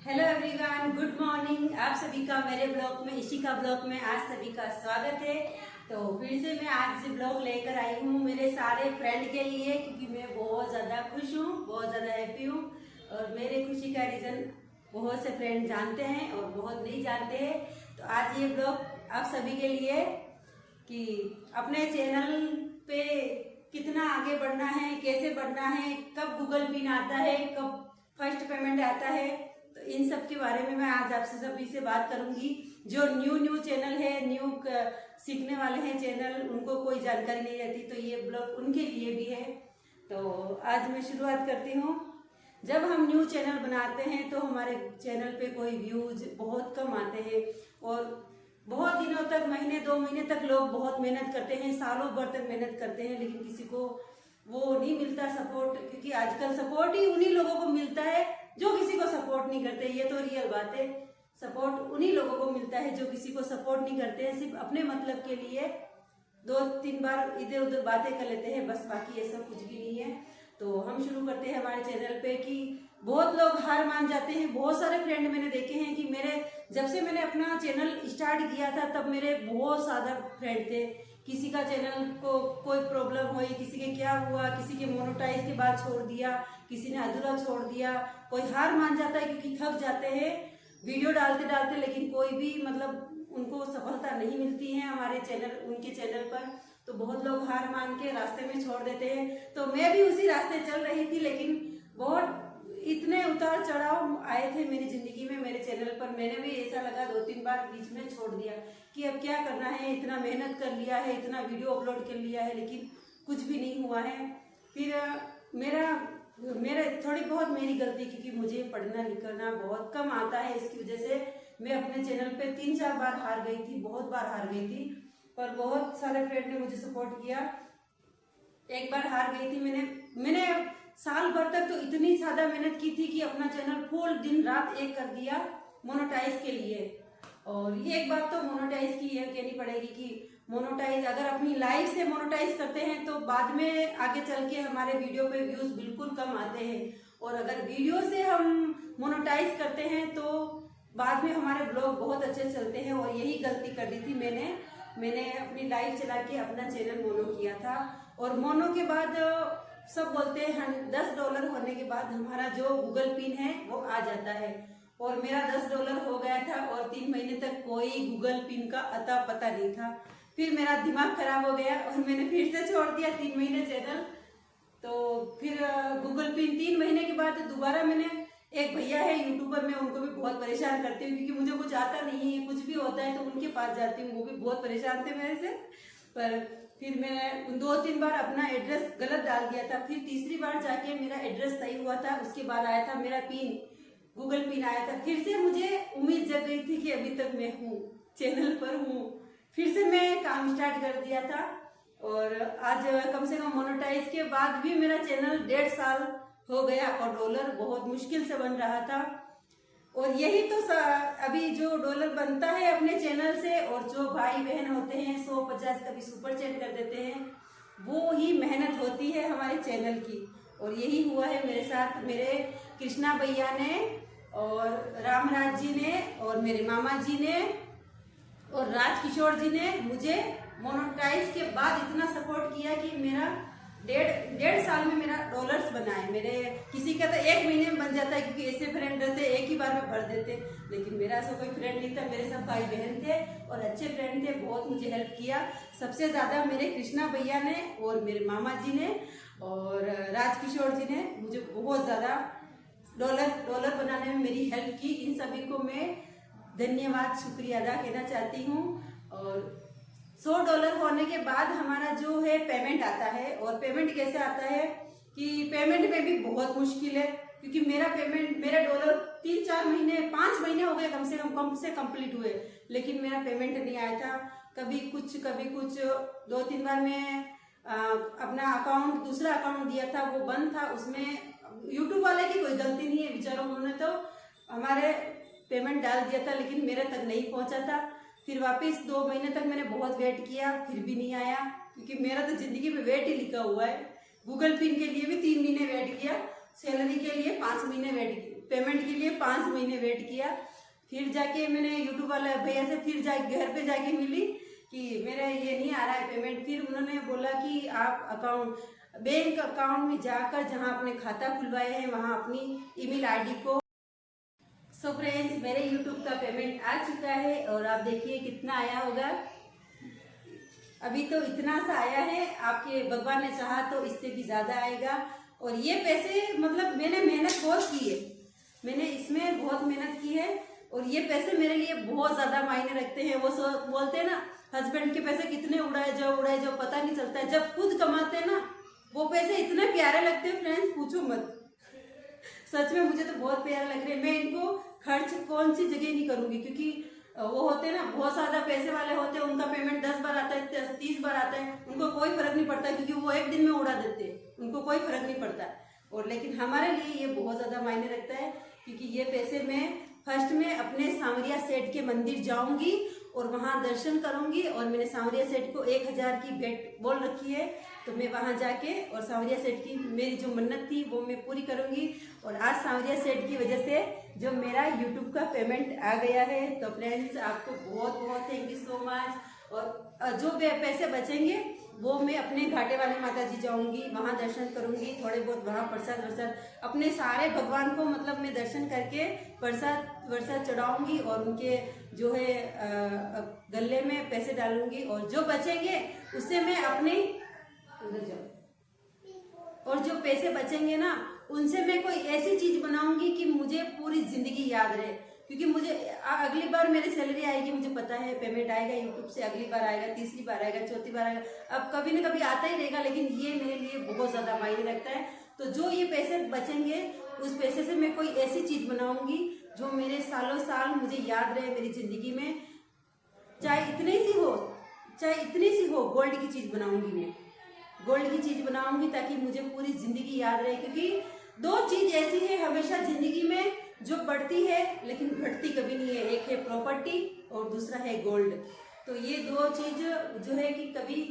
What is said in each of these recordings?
Hello everyone, good morning. आप सभी का मेरे ब्लॉग में, इशिका ब्लॉग में आज सभी का स्वागत है। तो फिर से मैं आज से ब्लॉग लेकर आई हूँ मेरे सारे फ्रेंड के लिए, क्योंकि मैं बहुत ज़्यादा खुश हूँ, बहुत ज़्यादा हैप्पी हूँ। और मेरे खुशी का रीज़न बहुत से फ्रेंड जानते हैं और बहुत नहीं जानते हैं। तो आज ये ब्लॉग आप सभी के लिए कि अपने चैनल पे कितना आगे बढ़ना है, कैसे बढ़ना है, कब गूगल पिन आता है, कब फर्स्ट पेमेंट आता है, तो इन सब के बारे में मैं आज आपसे सभी से बात करूंगी। जो न्यू चैनल है, न्यू सीखने वाले हैं चैनल, उनको कोई जानकारी नहीं रहती, तो ये ब्लॉग उनके लिए भी है। तो आज मैं शुरुआत करती हूँ। जब हम न्यू चैनल बनाते हैं तो हमारे चैनल पे कोई व्यूज बहुत कम आते हैं और बहुत दिनों तक, महीने 2 महीने तक लोग बहुत मेहनत करते हैं, सालों भर तक मेहनत करते हैं, लेकिन किसी को वो नहीं मिलता सपोर्ट। क्योंकि आजकल सपोर्ट ही उन्हीं लोगों को मिलता है जो किसी को सपोर्ट नहीं करते। ये तो रियल बात है। सपोर्ट उन्हीं लोगों को मिलता है जो किसी को सपोर्ट नहीं करते हैं, सिर्फ अपने मतलब के लिए 2-3 बार इधर उधर बातें कर लेते हैं, बस। बाकी ऐसा कुछ भी नहीं है। तो हम शुरू करते हैं हमारे चैनल पे कि बहुत लोग हार मान जाते हैं। बहुत सारे फ्रेंड मैंने देखे हैं कि जब से मैंने अपना चैनल स्टार्ट किया था तब मेरे बहुत ज्यादा फ्रेंड थे। किसी का चैनल को कोई प्रॉब्लम हुई, किसी के क्या हुआ, किसी के मोनेटाइज के बाद छोड़ दिया, किसी ने अधूरा छोड़ दिया। कोई हार मान जाता है क्योंकि थक जाते हैं वीडियो डालते डालते, लेकिन कोई भी मतलब उनको सफलता नहीं मिलती है हमारे चैनल, उनके चैनल पर। तो बहुत लोग हार मान के रास्ते में छोड़ देते हैं। तो मैं भी उसी रास्ते चल रही थी, लेकिन बहुत इतने उतार चढ़ाव आए थे मेरी जिंदगी में, मेरे चैनल पर। मैंने भी ऐसा लगा 2-3 बार बीच में छोड़ दिया कि अब क्या करना है, इतना मेहनत कर लिया है, इतना वीडियो अपलोड कर लिया है, लेकिन कुछ भी नहीं हुआ है। फिर मेरा थोड़ी बहुत मेरी गलती, क्योंकि मुझे पढ़ना लिखना बहुत कम आता है, इसकी वजह से मैं अपने चैनल पे 3-4 बार हार गई थी, बहुत बार हार गई थी। पर बहुत सारे फ्रेंड ने मुझे सपोर्ट किया। एक बार हार गई थी मैंने साल भर तक तो इतनी ज्यादा मेहनत की थी कि अपना चैनल फुल दिन रात एक कर दिया मोनेटाइज के लिए। और ये एक बात तो मोनेटाइज की ये कहनी पड़ेगी कि मोनेटाइज अगर अपनी लाइव से मोनेटाइज करते हैं तो बाद में आगे चल के हमारे वीडियो पे व्यूज बिल्कुल कम आते हैं। और अगर वीडियो से हम मोनेटाइज करते हैं तो बाद में हमारे ब्लॉग बहुत अच्छे चलते हैं। और यही गलती कर दी थी मैंने अपनी लाइव चला के अपना चैनल मोनो किया था। और मोनो के बाद सब बोलते हैं $10 होने के बाद हमारा जो गूगल पिन है वो आ जाता है। और मेरा $10 हो गया था और 3 महीने तक कोई गूगल पिन का अता पता नहीं था। फिर मेरा दिमाग खराब हो गया और मैंने फिर से छोड़ दिया 3 महीने चैनल। तो फिर गूगल पिन 3 महीने के बाद दोबारा मैंने, एक भैया है यूट्यूबर, मैं उनको भी बहुत परेशान करती हूँ क्योंकि मुझे कुछ आता नहीं है, कुछ भी होता है तो उनके पास जाती हूँ। वो भी बहुत परेशान थे मेरे से। पर फिर मैंने 2-3 बार अपना एड्रेस गलत डाल दिया था। फिर तीसरी बार जाके मेरा एड्रेस सही हुआ था, उसके बाद आया था मेरा पिन, गूगल पिन आया था। फिर से मुझे उम्मीद जग गई थी कि अभी तक मैं हूँ, चैनल पर हूँ। फिर से मैं काम स्टार्ट कर दिया था। और आज कम से कम मोनेटाइज के बाद भी मेरा चैनल 1.5 साल हो गया और डॉलर बहुत मुश्किल से बन रहा था। और यही तो अभी जो डॉलर बनता है अपने चैनल से, और जो भाई बहन होते हैं 100-50 कभी सुपर चैट कर देते हैं, वो ही मेहनत होती है हमारे चैनल की। और यही हुआ है मेरे साथ। मेरे कृष्णा भैया ने और रामराज जी ने और मेरे मामा जी ने और राजकिशोर जी ने मुझे मोनेटाइज के बाद इतना सपोर्ट किया कि मेरा 1.5 साल में मेरा डॉलर्स बना है। मेरे किसी का तो 1 महीने में बन जाता है, क्योंकि ऐसे फ्रेंड रहते एक ही बार में भर देते, लेकिन मेरा ऐसा कोई फ्रेंड नहीं था। मेरे सब भाई बहन थे और अच्छे फ्रेंड थे, बहुत मुझे हेल्प किया। सबसे ज्यादा मेरे कृष्णा भैया ने और मेरे मामा जी ने और राजकिशोर जी ने मुझे बहुत ज्यादा डॉलर बनाने में मेरी हेल्प की। इन सभी को मैं धन्यवाद, शुक्रिया अदा करना चाहती हूँ। और $100 होने के बाद हमारा जो है पेमेंट आता है। और पेमेंट कैसे आता है कि पेमेंट में भी बहुत मुश्किल है, क्योंकि मेरा डॉलर 3-4 महीने, 5 महीने हो गए कम से कंप्लीट हुए, लेकिन मेरा पेमेंट नहीं आया था। कभी कुछ 2-3 बार मैं अपना अकाउंट, दूसरा अकाउंट दिया था, वो बंद था। उसमें यूट्यूब वाले की कोई गलती नहीं है बेचारों, उन्होंने तो हमारे पेमेंट डाल दिया था, लेकिन मेरे तक नहीं पहुंचा था। फिर वापस 2 महीने तक मैंने बहुत वेट किया, फिर भी नहीं आया, क्योंकि मेरा तो जिंदगी में वेट ही लिखा हुआ है। गूगल पिन के लिए भी 3 महीने वेट किया, सैलरी के लिए 5 महीने वेट पेमेंट के लिए 5 महीने वेट किया। फिर जाके मैंने यूट्यूब वाला भैया से फिर जाके घर पे जाके मिली कि मेरा ये नहीं आ रहा है पेमेंट। फिर उन्होंने बोला कि आप बैंक अकाउंट में जाकर जहां आपने खाता खुलवाए हैं वहां अपनी ईमेल आईडी को। सो फ्रेंड्स, मेरे यूट्यूब का पेमेंट आ चुका है और आप देखिए कितना आया होगा। अभी तो इतना सा आया है, आपके भगवान ने चाहा तो इससे भी ज्यादा आएगा। और ये पैसे मतलब मैंने मेहनत बहुत की है, मैंने इसमें बहुत मेहनत की है और ये पैसे मेरे लिए बहुत ज्यादा मायने रखते हैं। वो बोलते हैं ना, हस्बैंड के पैसे कितने उड़ाए जाओ पता नहीं चलता है। जब खुद कमाते हैं ना वो पैसे इतने प्यारे लगते हैं फ्रेंड्स, पूछो मत। सच में मुझे तो बहुत प्यारे लग रहे हैं। मैं इनको खर्च कौन सी जगह नहीं करूंगी, क्योंकि वो होते हैं ना बहुत ज्यादा पैसे वाले होते हैं, उनका पेमेंट 10 बार आता है, 30 बार आता है, उनको कोई फर्क नहीं पड़ता क्योंकि वो एक दिन में उड़ा देते हैं, उनको कोई फर्क नहीं पड़ता। और लेकिन हमारे लिए ये बहुत ज्यादा मायने रखता है, क्योंकि ये पैसे मैं फर्स्ट में अपने सांवरिया सेठ के मंदिर जाऊंगी और वहां दर्शन करूंगी। और मैंने सांवरिया सेठ को 1000 की भेंट बोल रखी है, तो मैं वहां जाके और सांवरिया सेठ की मेरी जो मन्नत थी वो मैं पूरी करूंगी। और आज सांवरिया सेठ की वजह से जो मेरा यूट्यूब का पेमेंट आ गया है। तो फ्रेंड्स, आपको बहुत बहुत थैंक यू सो मच। और जो पैसे बचेंगे वो मैं अपने घाटे वाली माता जी जाऊंगी, वहां दर्शन करूंगी, थोड़े बहुत वहां प्रसाद अपने सारे भगवान को मतलब मैं दर्शन करके प्रसाद चढ़ाऊंगी और उनके जो है गले में पैसे डालूंगी। और जो बचेंगे उससे मैं अपने और जो पैसे बचेंगे ना उनसे मैं कोई ऐसी चीज बनाऊंगी कि मुझे पूरी जिंदगी याद रहे। क्योंकि मुझे अगली बार मेरी सैलरी आएगी, मुझे पता है पेमेंट आएगा यूट्यूब से, अगली बार आएगा, तीसरी बार आएगा, चौथी बार आएगा, अब कभी ना कभी आता ही रहेगा। लेकिन ये मेरे लिए बहुत ज्यादा मायने रखता है। तो जो ये पैसे बचेंगे उस पैसे से मैं कोई ऐसी चीज बनाऊंगी जो मेरे सालों साल मुझे याद रहे मेरी जिंदगी में, चाहे इतनी सी हो गोल्ड की चीज बनाऊंगी। मैं गोल्ड की चीज बनाऊंगी ताकि मुझे पूरी जिंदगी याद रहे। क्योंकि 2 चीज ऐसी है हमेशा जिंदगी में जो बढ़ती है लेकिन घटती कभी नहीं है, एक है प्रॉपर्टी और दूसरा है गोल्ड। तो ये 2 चीज जो है कि कभी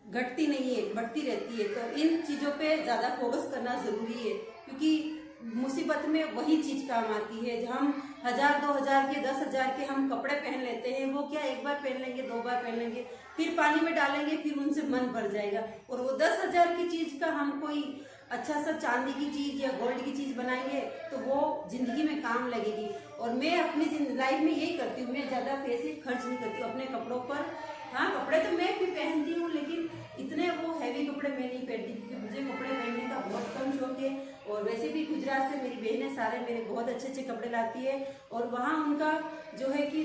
घटती नहीं है, बढ़ती रहती है। तो इन चीजों पे ज्यादा फोकस करना जरूरी है, क्योंकि मुसीबत में वही चीज काम आती है। जब हम 1000, 2000 के, 10,000 के हम कपड़े पहन लेते हैं, वो क्या एक बार पहन लेंगे, 2 बार पहन लेंगे, फिर पानी में डालेंगे, फिर उनसे मन भर जाएगा। और वो 10,000 की चीज का हम कोई अच्छा सा चांदी की चीज या गोल्ड की चीज बनाएंगे तो वो जिंदगी में काम लगेगी। और मैं अपनी लाइफ में यही करती हूँ, मैं ज्यादा पैसे खर्च नहीं करती हूँ अपने कपड़ों पर। हाँ, कपड़े तो मैं भी पहनती हूँ लेकिन इतने वो हैवी कपड़े मैं नहीं पहनती, क्योंकि मुझे कपड़े पहनने का बहुत कम शौक है। और वैसे भी गुजरात से मेरी बहनें सारे मेरे बहुत अच्छे अच्छे कपड़े लाती है और वहाँ उनका जो है कि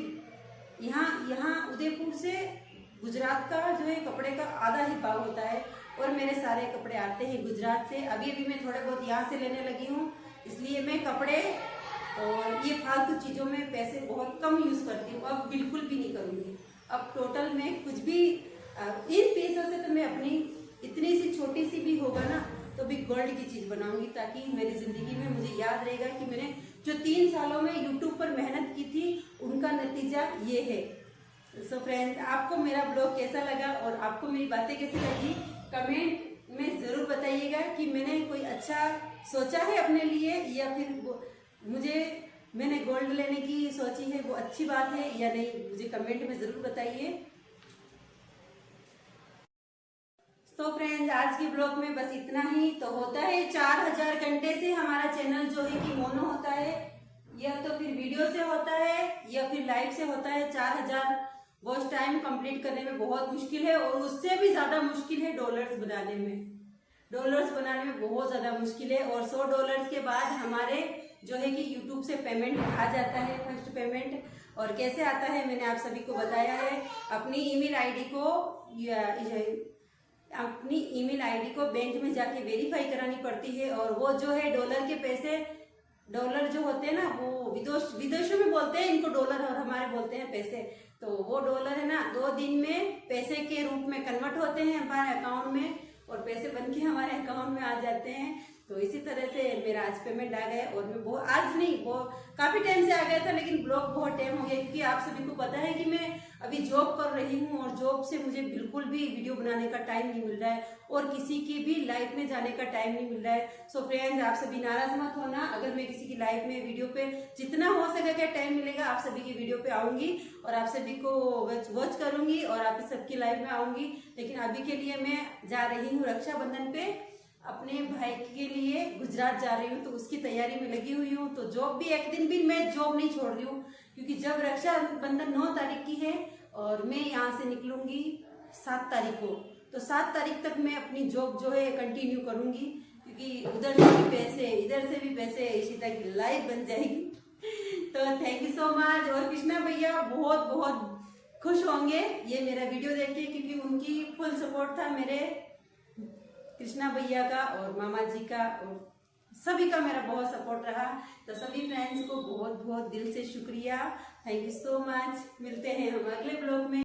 यहाँ उदयपुर से गुजरात का जो है कपड़े का आधा ही भाव होता है और मेरे सारे कपड़े आते हैं गुजरात से। अभी मैं थोड़े बहुत यहाँ से लेने लगी हूँ, इसलिए मैं कपड़े और ये फालतू चीज़ों में पैसे बहुत कम यूज़ करती हूँ। अब बिल्कुल भी नहीं करूँगी। अब टोटल में कुछ भी इन पैसों से तो मैं अपनी इतनी सी छोटी सी भी होगा ना तो भी गोल्ड की चीज़ बनाऊंगी, ताकि मेरी ज़िंदगी में मुझे याद रहेगा कि मैंने जो 3 सालों में यूट्यूब पर मेहनत की थी उनका नतीजा ये है। सो फ्रेंड्स, आपको मेरा ब्लॉग कैसा लगा और आपको मेरी बातें कैसी लगी कमेंट में ज़रूर बताइएगा कि मैंने कोई अच्छा सोचा है अपने लिए या फिर मैंने गोल्ड लेने की सोची है वो अच्छी बात है या नहीं, मुझे कमेंट में ज़रूर बताइए। तो फ्रेंड्स, आज के ब्लॉग में बस इतना ही। तो होता है 4000 घंटे से हमारा चैनल जो है कि मोनो होता है, या तो फिर वीडियो से होता है या फिर लाइव से होता है। 4000 वॉच टाइम कंप्लीट करने में बहुत मुश्किल है और उससे भी ज्यादा मुश्किल है डॉलर्स बनाने में। डॉलर्स बनाने में बहुत ज्यादा मुश्किल है और $100 के बाद हमारे जो है कि यूट्यूब से पेमेंट आ जाता है, फर्स्ट पेमेंट। और कैसे आता है मैंने आप सभी को बताया है। अपनी ईमेल आईडी को बैंक में जाके वेरीफाई करानी पड़ती है। और वो जो है डॉलर के पैसे, डॉलर जो होते हैं ना वो विदेशों में बोलते हैं इनको डॉलर और हमारे बोलते हैं पैसे। तो वो डॉलर है ना 2 दिन में पैसे के रूप में कन्वर्ट होते हैं हमारे अकाउंट में और पैसे बन के हमारे अकाउंट में आ जाते हैं। तो इसी तरह से मेरा आज पेमेंट आ गया और मैं बहुत आज नहीं वो काफी टाइम से आ गया था, लेकिन ब्लॉग बहुत टाइम हो गया क्योंकि आप सभी को पता है कि मैं अभी जॉब कर रही हूँ और जॉब से मुझे बिल्कुल भी वीडियो बनाने का टाइम नहीं मिल रहा है और किसी की भी लाइफ में जाने का टाइम नहीं मिल रहा है। सो फ्रेंड्स, आप सभी नाराज मत होना, अगर मैं किसी की लाइफ में वीडियो पे जितना हो सकेगा टाइम मिलेगा आप सभी की वीडियो पे आऊंगी और आप सभी को वॉच करूंगी और आप सबकी लाइफ में आऊंगी। लेकिन अभी के लिए मैं जा रही हूँ रक्षाबंधन पे अपने भाई के लिए गुजरात जा रही हूँ, तो उसकी तैयारी में लगी हुई हूँ। तो जॉब भी एक दिन भी मैं जॉब नहीं छोड़ रही हूँ क्योंकि जब रक्षाबंधन 9 तारीख की है और मैं यहाँ से निकलूंगी 7 तारीख को, तो 7 तारीख तक मैं अपनी जॉब जो है कंटिन्यू करूंगी क्योंकि उधर से भी पैसे इधर से भी पैसे, इशिता की लाइफ बन जाएगी। तो थैंक यू सो मच। और कृष्णा भैया बहुत बहुत खुश होंगे ये मेरा वीडियो देख के क्योंकि उनकी फुल सपोर्ट था मेरे कृष्णा भैया का और मामा जी का और सभी का मेरा बहुत सपोर्ट रहा। तो सभी फ्रेंड्स को बहुत बहुत दिल से शुक्रिया, थैंक यू सो मच। मिलते हैं हम अगले ब्लॉग में।